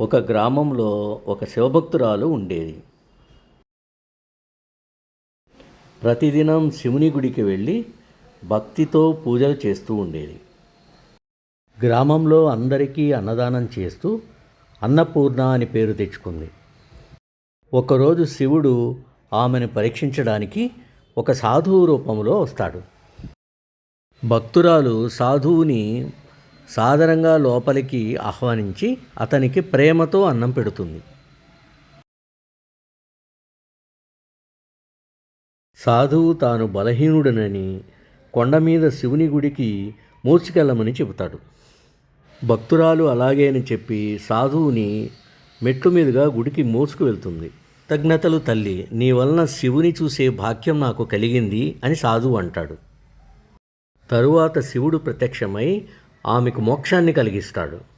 ఒక గ్రామంలో ఒక శివభక్తురాలు ఉండేది. ప్రతిదినం శివుని గుడికి వెళ్ళి భక్తితో పూజలు చేస్తూ ఉండేది. గ్రామంలో అందరికీ అన్నదానం చేస్తూ అన్నపూర్ణ అని పేరు తెచ్చుకుంది. ఒకరోజు శివుడు ఆమెను పరీక్షించడానికి ఒక సాధువు రూపంలో వస్తాడు. భక్తురాలు సాధువుని సాదరంగా లోపలికి ఆహ్వానించి అతనికి ప్రేమతో అన్నం పెడుతుంది. సాధువు తాను బలహీనుడనని కొండ మీద శివుని గుడికి మూర్చికెళ్ళమని చెబుతాడు. భక్తురాలు అలాగే అని చెప్పి సాధువుని మెట్లు మీదుగా గుడికి మోసుకు వెళ్తుంది. కృతజ్ఞతలు తల్లి, నీ వలన శివుని చూసే భాగ్యం నాకు కలిగింది అని సాధువు అంటాడు. తరువాత శివుడు ప్రత్యక్షమై ఆమెకు మోక్షాన్ని కలిగిస్తాడు.